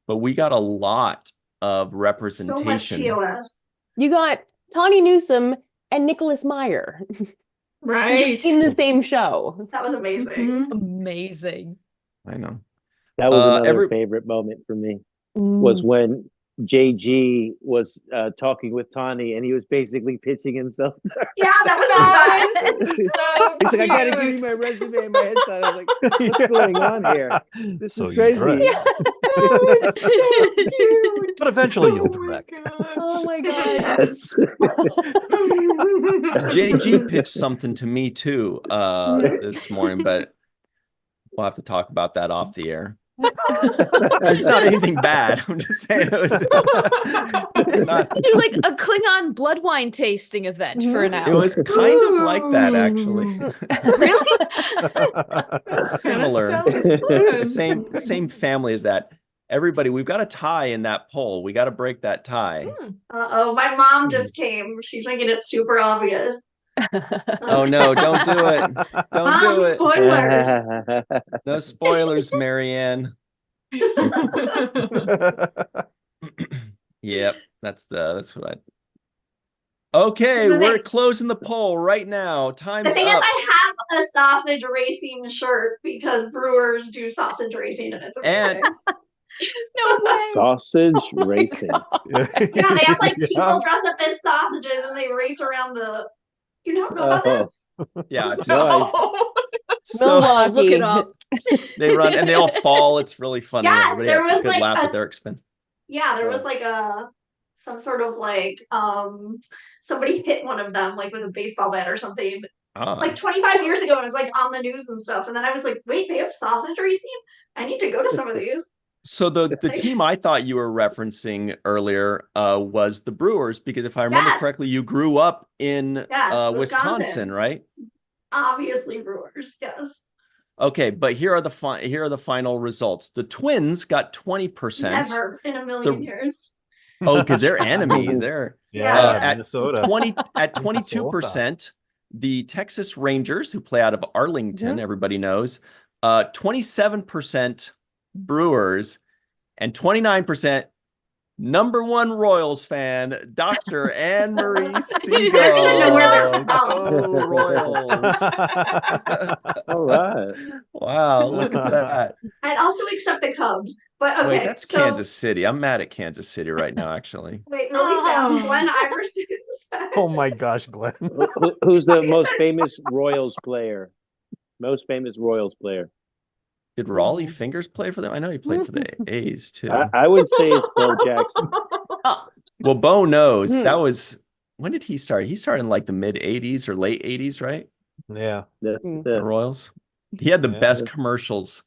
but we got a lot of So much representation. TOS. You got Tawny Newsome and Nicholas Meyer Right. in the same show. That was amazing. Mhm. Amazing. I know. That was another every- favorite moment for me. Was when JG was talking with Tawny, and he was basically pitching himself. Yeah, that was the best. So He's like, I gotta give cute. you my resume and my headshot. I was like, what's going on here? This So is you're crazy. right. was so cute. But eventually you'll Oh my direct. gosh. Oh my god. Yes. JG pitched something to me too this morning, but we'll have to talk about that off the air. It's not anything bad. I'm just saying it's not. Do like a Klingon blood wine tasting event for an It hour. was kind of like that actually. Kinda Similar. sounds fun. Same family as that. Everybody, we've got a tie in that poll. We got to break that tie. Uh-oh, my mom just came. She's making it super obvious. Oh no, don't do it. Don't Mom, do it. spoilers. No spoilers, Marianne. Yep, that's what I. Okay, The we're thing- closing the poll right now. Time's The thing is, up. I have a sausage racing shirt because Brewers do sausage racing and it's amazing. No way. Sausage racing. Yeah, they have like Yeah. people dress up as sausages and they race around the. You don't know about Oh. this? Yeah, I've seen- No. so Milwaukee. Look it up. they run and they all fall. It's really funny. Yes, Everybody there has a was good like laugh a- at their expense. Yeah, there was like some sort of like somebody hit one of them like with a baseball bat or something Ah. like 25 years ago and it was like on the news and stuff. And then I was like, wait, they have sausage racing? I need to go to some of these. So the team I thought you were referencing earlier was the Brewers, because if I remember Yes. correctly, you grew up in Yes, Wisconsin, Wisconsin. right? Obviously Brewers, yes. Okay, but here are the final results. The Twins got 20%. Never in a million The- years. Oh, because they're enemies. They're Yeah, Yeah. Minnesota. 22%. The Texas Rangers, who play out of Arlington, everybody knows. 27% Brewers, and 29% number one Royals fan, Dr. Anne Marie Siegel. I don't even know where they're from. Go Royals. All right. Wow, look at that. I'd also accept the Cubs, but okay. Wait, that's so- Kansas City. I'm mad at Kansas City right now, actually. Wait, really fast. Oh. Glenn Iverson said. Oh my gosh, Glenn. Who's the most famous Royals player? Most famous Royals player. Did Raleigh Fingers play for them? I know he played for the A's too. I would say it's Bo Jackson. Well, Bo knows. Hmm. That was, when did he start? He started in like the mid 80s or late 80s, right? Yeah. That's The Royals. He had the Yeah. best commercials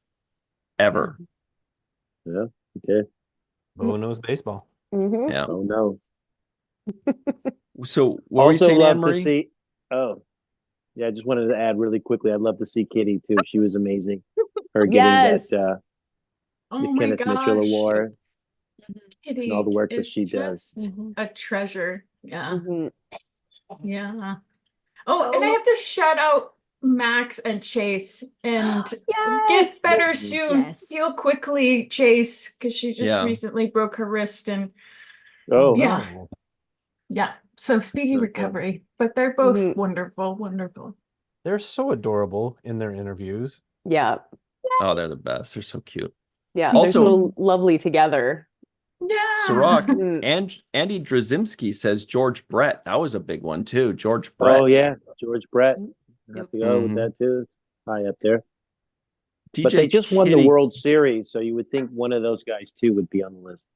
ever. yeah. Okay. Bo knows baseball. Mhm. Yeah. Oh no. So what were you Also saying, love Anne to Marie? see. Oh, yeah. I just wanted to add really quickly. I'd love to see Kitty too. She was amazing. Her getting Yes. that Oh the my Kenneth Mitchell gosh. Award Kitty and all the work that is she does. just a treasure. Yeah. Mhm. Yeah. Oh, and I have to shout out Max and Chase and Yes. get better Mhm. soon. Yes. Heal quickly, Chase, because she just Yeah. recently broke her wrist and Oh, Yeah. no. yeah. So speedy Okay. recovery. But they're both Mhm. wonderful, wonderful. They're so adorable in their interviews. Yeah. Oh, they're the best. They're so cute. Yeah. Also- They're so lovely together. Yeah. Ciroc, Mm. and Andy Drzymski says George Brett. That was a big one too. George Brett. oh yeah, George Brett. I have to go Mhm. with that too. It's high up there. DJ But they just won the Kitty- World Series, so you would think one of those guys too would be on the list.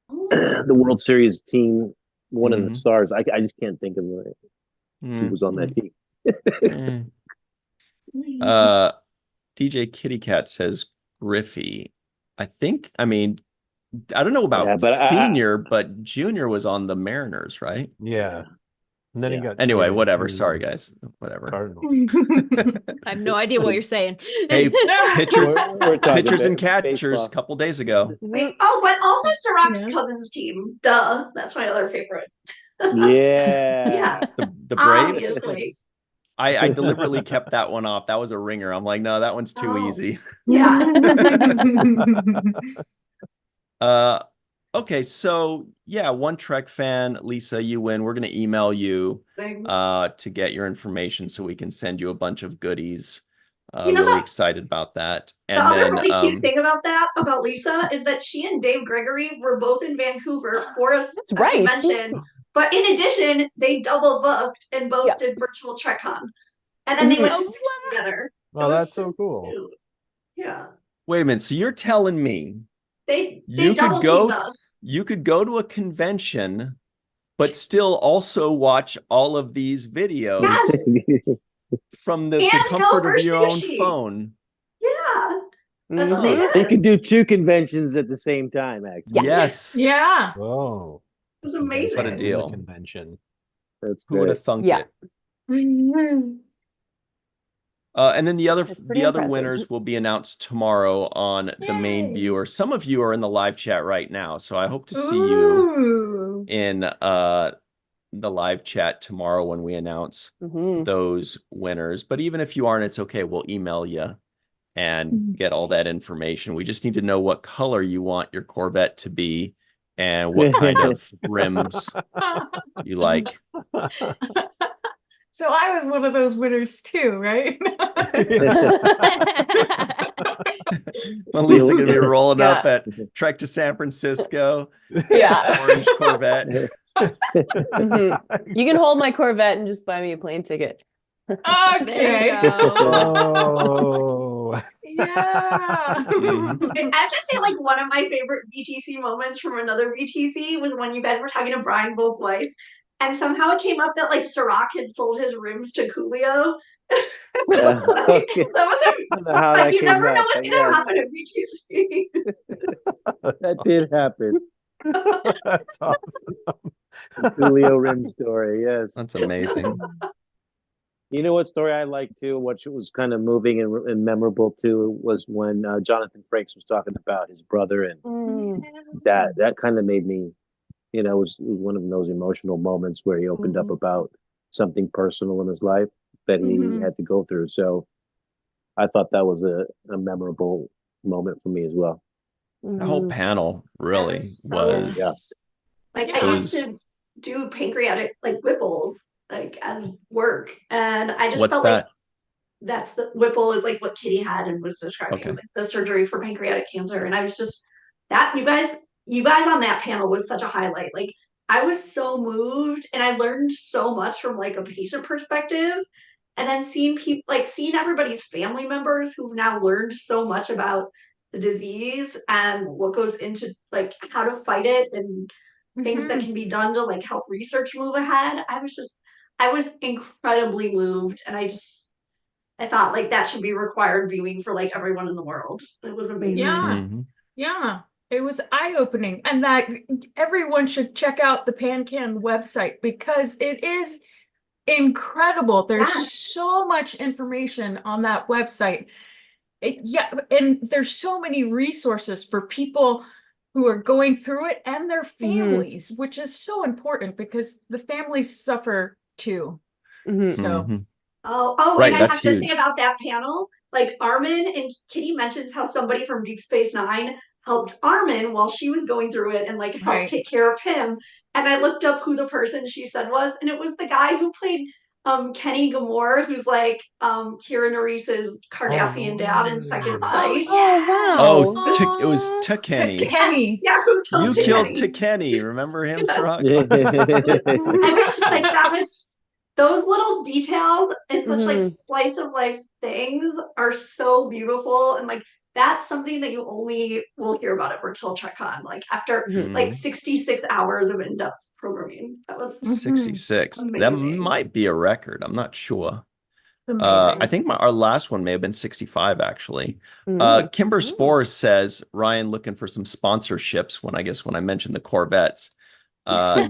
Oh, The World Series team, one of the Mhm. stars. I just can't think of who Mm, was on that team. eh. DJ Kitty Cat says Griffey. I mean, I don't know about Yeah, but senior, but junior was on the Mariners, right? Yeah. And then he Yeah. got Anyway, traded whatever. to Sorry, guys. Whatever. Cardinals. I have no idea what you're saying. Hey, pitcher, We're talking pitchers and ba- catchers a baseball. couple days ago. wait, oh, but also Ciroc's Yeah. cousin's team. Duh, that's my other favorite. Yeah. Yeah, The Braves. obviously. I deliberately kept that one off. That was a ringer. I'm like, no, that one's too Oh. easy. Yeah. Okay, so yeah, one Trek fan, Lisa, you win. We're gonna email you Thing. to get your information so we can send you a bunch of goodies. You know Really that- excited about that. The And other then really cute thing about Lisa, is that she and Dave Gregory were both in Vancouver for a That's right. convention. But in addition, they double booked and both Yeah. did virtual TrekCon. And then they went to Oh, Switch together. It Oh, was that's so cool. cute. Yeah. wait a minute. So you're telling me They You could double go teamed us. you could go to a convention, but still also watch all of these videos Yes, from the and go comfort for of your own sushi. phone. Yeah, that's what they Mhm. They did. could do 2 conventions at the same time, actually. Yes. Yeah. Oh, It was convention What a amazing. within a deal. convention. That's Who would great. have thunk Yeah. it? Mhm. And then That's pretty the other impressive. winners will be announced tomorrow on the main Yay. viewer. Some of you are in the live chat right now, so I hope to see you Ooh. in the live chat tomorrow when we announce Mhm. those winners. But even if you aren't, it's okay. We'll email you and get all that information. We just need to know what color you want your Corvette to be and what kind of rims you like. So I was one of those winners too, right? Melissa gonna be rolling up Yeah. at Trek to San Francisco, Yeah. orange Corvette. Mhm. You can hold my Corvette and just buy me a plane ticket. Okay. There you go. Oh. Yeah. Mhm. I have to say, like, one of my favorite VTC moments from another VTC was when you guys were talking to Brian Volk White, and somehow it came up that like Ciroc had sold his rims to Coolio. Okay. That was I don't know how like that you came never know up, what's but gonna yes, happen at VTC. that did happen. That's awesome. Julio Rim story, yes. That's amazing. You know what story I like too, what was kind of moving and memorable too, was when Jonathan Frakes was talking about his brother, and Mm. that kind of made me, it was one of those emotional moments where he opened up Mhm. about something personal in his life that he Mhm. had to go through. So I thought that was a memorable moment for me as well. The whole Mhm. panel really That's so was. Yeah. Like Yeah. I It used was. to do pancreatic like Whipples like as work, and I just What's felt like that? that's the Whipple is like what Kitty had and was describing Okay. like the surgery for pancreatic cancer, and I was just that you guys on that panel was such a highlight. Like I was so moved, and I learned so much from like a patient perspective, and then seeing everybody's family members who've now learned so much about the disease and what goes into like how to fight it and things that Mhm. can be done to like help research move ahead. I was incredibly moved, and I thought like that should be required viewing for like everyone in the world. It was amazing. Yeah. Mhm. Yeah. It was eye-opening, and that everyone should check out the PanCan website because it is incredible. There's Yeah. so much information on that website. Yeah, and there's so many resources for people who are going through it and their families, which is so important because the families suffer too. Mhm. So, Mhm. Oh, Right, and I that's have to say huge. about that panel, like Armin and Kitty mentions how somebody from Deep Space Nine helped Armin while she was going through it and like helped right. take care of him. And I looked up who the person she said was, and it was the guy who played Kenny Gamore, who's like Kira Nerese's Cardassian dad in Second Oh, Sight. Oh, Oh, wow. it was To Kenny. Kenny. Yeah, who killed You killed Kenny? Kenny. Remember him, Ciroc? I was just like, that was those little details and such like Mhm. slice of life things are so beautiful, and like that's something that you only will hear about at Virtual TrekCon. Like after Mhm. like Mhm. 66 hours of in-depth programming. That was 66. That amazing. might be a record. I'm not sure. Amazing. I think our last one may have been 65, actually. Mhm. Kimber Spores says, Ryan looking for some sponsorships when I mentioned the Corvettes.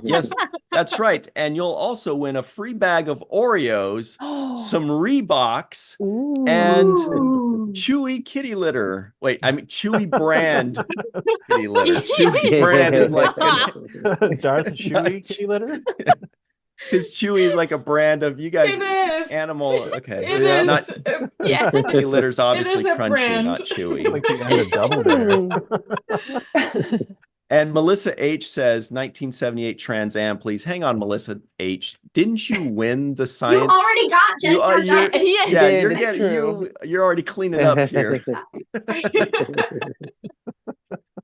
Yes, that's right. And you'll also win a free bag of Oreos, some Reeboks, and Ooh. Chewy kitty litter. Wait, I mean Chewy brand kitty litter. Chewy brand is like Darth Chewie kitty litter? because Chewy is like a brand of you guys It is. animal. Okay, It Yeah. is. not Yeah. kitty litter's obviously is a crunchy, brand. not chewy. Like the end of Double Dare. And Melissa H says 1978 Trans Am, please hang on, Melissa H. Didn't you win the You science? already got Jen You are your you're, Yeah. yeah, did, you're it's getting true. you're already cleaning up here.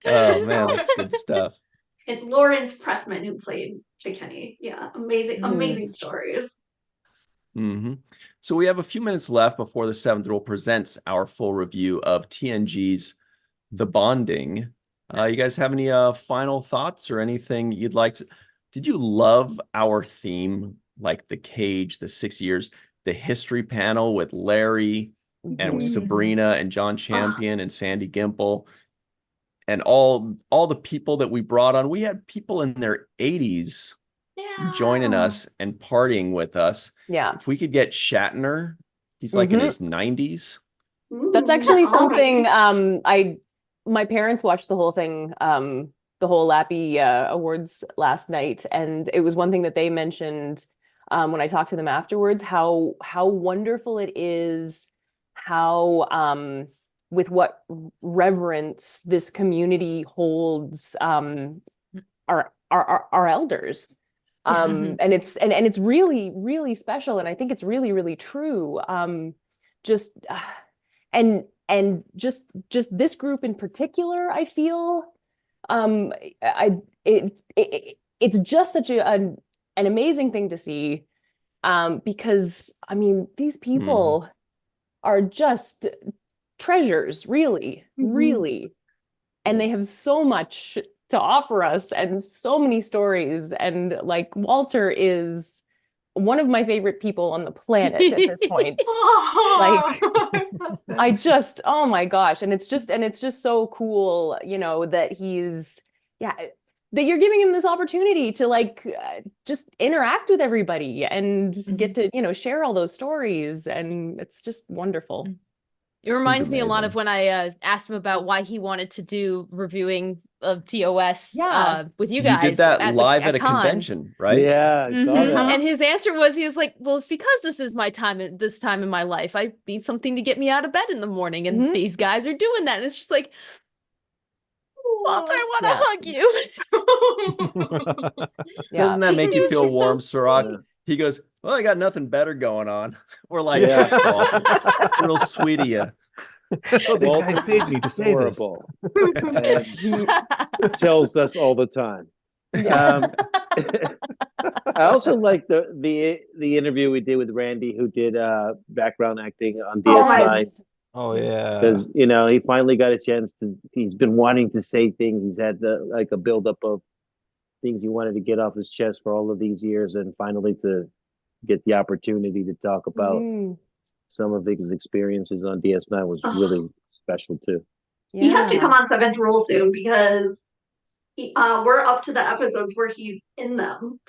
Oh man, that's good stuff. It's Lawrence Pressman who played to Kenny. Yeah, amazing stories. Hmm. So we have a few minutes left before the seventh rule presents our full review of TNG's The Bonding. You guys have any final thoughts or anything you'd like to? Did you love our theme, like the cage, the 6 years, the history panel with Larry and with Mhm. Sabrina and John Champion and Sandy Gimple and all the people that we brought on? We had people in their 80s joining us and partying with us. Yeah. If we could get Shatner, he's like in his 90s. That's actually Ooh, something my parents watched the whole thing, the whole Lappy awards last night, and it was one thing that they mentioned when I talked to them afterwards, how wonderful it is, how with what reverence this community holds our elders. And it's really, really special, and I think it's really, really true. Just and just this group in particular, I feel it's just such an amazing thing to see, because I mean these people are just treasures, really, really, and they have so much to offer us and so many stories, and like Walter is one of my favorite people on the planet at this point. Like I just, oh my gosh. And it's just so cool, you know, that that you're giving him this opportunity to like just interact with everybody and get to, you know, share all those stories. And it's just wonderful. It reminds me a lot of when I asked him about why he wanted to do reviewing of TOS with you guys. You did that live at a con. convention, right? Yeah, I saw that. And his answer was, he was like, well, it's because this is my time at this time in my life. I need something to get me out of bed in the morning, and these guys are doing that. And it's just like, Walter, I want to hug you. Doesn't that make you feel warm, so Sirach? He goes, well, I got nothing better going on. We're like, Yeah. "That's Walter. Real sweet of you." Oh, these guys paid me to say Horrible. And he tells us all the time. I also like the interview we did with Randy, who did background acting on DS9. Oh yeah, because you know he finally got a chance to. He's been wanting to say things. He's had like a buildup of things he wanted to get off his chest for all of these years, and finally to get the opportunity to talk about some of his experiences on DS9 was really special too. He has to come on Seventh Rule soon, because we're up to the episodes where he's in them.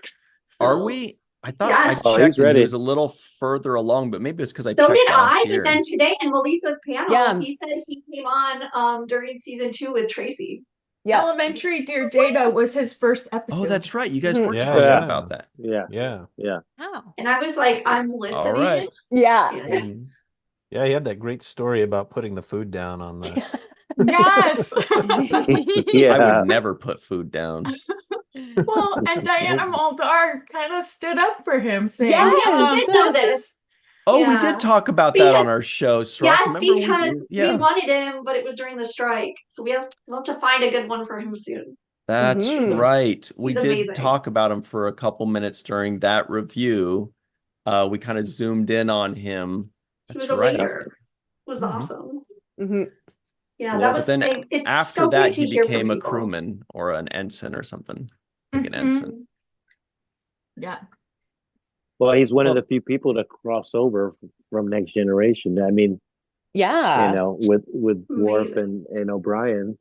So, are we? I thought yes. I checked and ready. he was a little further along, but maybe it's because I So checked did last I, year. but then today in Melissa's panel, he said he came on during season 2 with Tracy. Elementary Dear Data was his first episode. Oh, that's right. You guys were Yeah. talking Yeah. about that. Yeah. Oh. And I was like, I'm listening. All right. Yeah. Yeah, he had that great story about putting the food down on the. Yes. I would never put food down. Well, and Diana Muldaur kind of stood up for him, saying, I did know this. Oh, we did talk about that on our show. Sirach. Yes, Remember because we we wanted him, but it was during the strike. So we'll have to find a good one for him soon. That's right. We He's did amazing. talk about him for a couple minutes during that review. We kind of zoomed in on him. He That's was a right. waiter. It was awesome. Yeah, But that was. then It's after so that, great to he hear from became a people. crewman or an ensign or something. Like an ensign. Yeah. Well, he's one of the few people to cross over from Next Generation. I mean, you know, with Worf and O'Brien.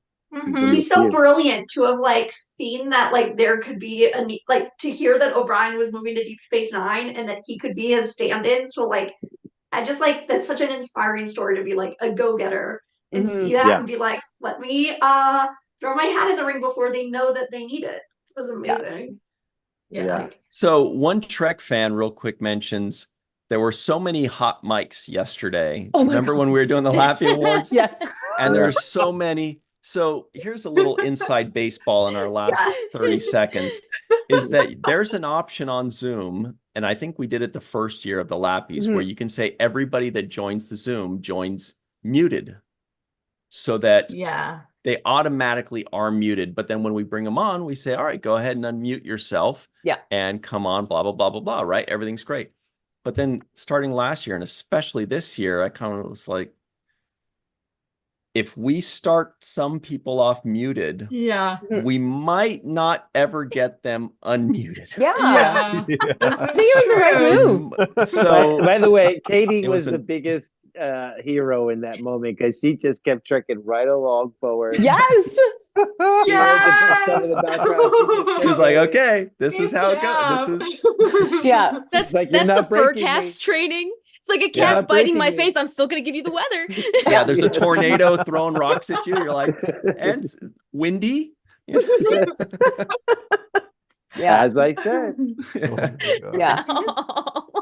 He's so brilliant to have like seen that like there could be like to hear that O'Brien was moving to Deep Space Nine and that he could be his stand-in. So like I just like that's such an inspiring story to be like a go-getter and see that and be like, let me throw my hat in the ring before they know that they need it. It was amazing. Yeah. So one Trek fan real quick mentions there were so many hot mics yesterday. Remember when we were doing the Laffy Awards? Yes. And there's so many. So here's a little inside baseball in our last 30 seconds is that there's an option on Zoom. And I think we did it the first year of the Lappies where you can say everybody that joins the Zoom joins muted so that they automatically are muted. But then when we bring them on, we say, all right, go ahead and unmute yourself and come on, blah, blah, blah, blah, blah, right? Everything's great. But then starting last year and especially this year, I kind of was like, if we start some people off muted, Yeah. we might not ever get them unmuted. Yeah. Yeah. Yeah. This I is think it was the right true. move. So By the way, Katie it was was the biggest hero in that moment because she just kept trekking right along forward. Yes. You heard the stuff in Yes. the background. She just kept she's like, going. okay, this is Good how it goes. job. This is Yeah. That's like, you're that's not the breaking forecast me. training. It's like a You're cat's not biting breaking my me. face. I'm still gonna give you the weather. yeah, there's a Yes. tornado throwing rocks at you. You're like, and it's windy. Yeah. As I said, Oh my God. Yeah.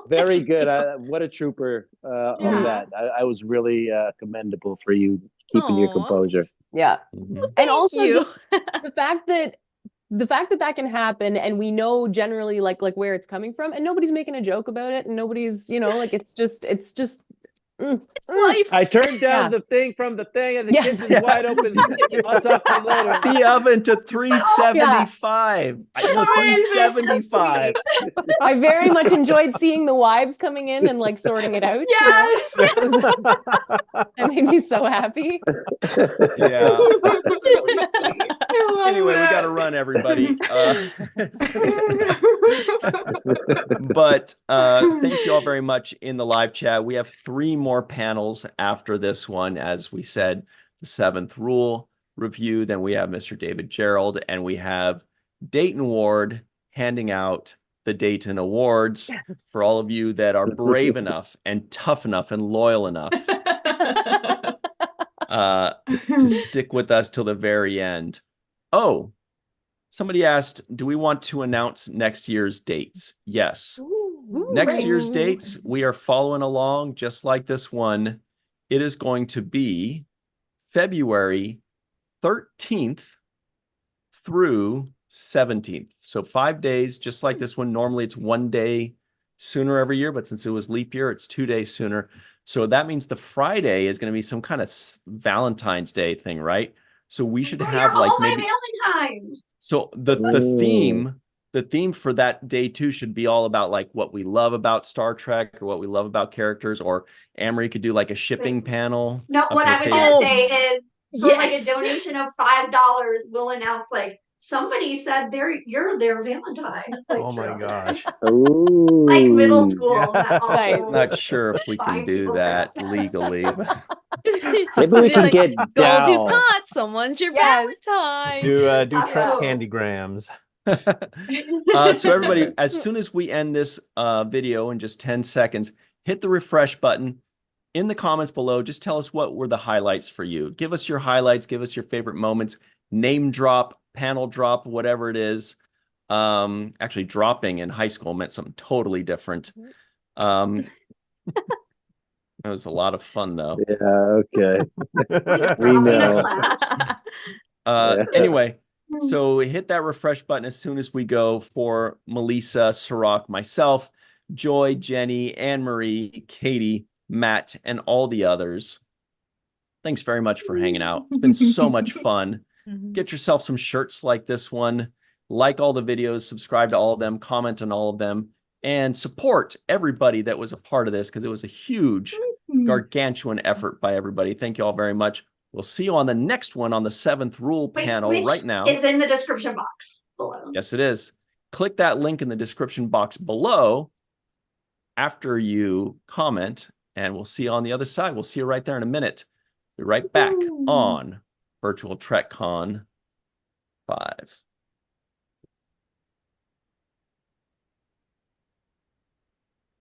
very good. What a trooper of Yeah. that. I was really commendable for you keeping your Aw. composure. Yeah. Mhm. And Thank also you. just the fact that that can happen and we know generally like where it's coming from and nobody's making a joke about it and nobody's, like it's just It's life. I turned down Yeah. the thing from the thing and the Yes. kitchen's wide open. I'll talk to you later. The oven to 375. No, Amazing. 375. I very much enjoyed seeing the wives coming in and like sorting it out. Yes. That made me so happy. Yeah. Really sweet. I love Anyway, we that. got to run, everybody. But thank you all very much in the live chat. We have 3 more panels after this one. As we said, the 7th rule review. Then we have Mr. David Gerald, and we have Dayton Ward handing out the Dayton Awards for all of you that are brave enough and tough enough and loyal enough to stick with us till the very end. Oh, somebody asked, do we want to announce next year's dates? Yes. Next great. year's dates, we are following along just like this one. It is going to be February 13th through 17th. So 5 days, just like this one. Normally it's 1 day sooner every year, but since it was leap year, it's 2 days sooner. So that means the Friday is going to be some kind of Valentine's Day thing, right? So we should have like maybe Valentine's. so the theme for that day 2 should be all about like what we love about Star Trek or what we love about characters, or Amory could do like a shipping panel. No, of what her I was favorite- gonna say is for like a Yes. donation of $5, we'll announce like somebody said you're their Valentine. Like, Oh my gosh. Ooh. like middle school. Yeah. That Nice. awful Not sure if we can sign do people that have. legally. But Maybe we You're can like, get Gold down. Ducat, someone's your Yes. Valentine. Do Trek Oh. candygrams. so everybody, as soon as we end this video in just 10 seconds, hit the refresh button. In the comments below, just tell us what were the highlights for you. Give us your highlights, give us your favorite moments, name drop, panel drop, whatever it is. Actually, dropping in high school meant something totally different. It was a lot of fun, though. Yeah, okay. We know. class. Yeah. Anyway, so hit that refresh button as soon as we go for Melissa, Sirach, myself, Joy, Jenny, Anne-Marie, Katie, Matt, and all the others. Thanks very much for hanging out. It's been so much fun. Get yourself some shirts like this one. Like all the videos, subscribe to all of them, comment on all of them, and support everybody that was a part of this because it was a huge, gargantuan effort by everybody. Thank you all very much. We'll see you on the next one on the 7th rule panel Which right now. is in the description box below. Yes, it is. Click that link in the description box below after you comment, and we'll see you on the other side. We'll see you right there in a minute. Be right back on Virtual TrekCon 5.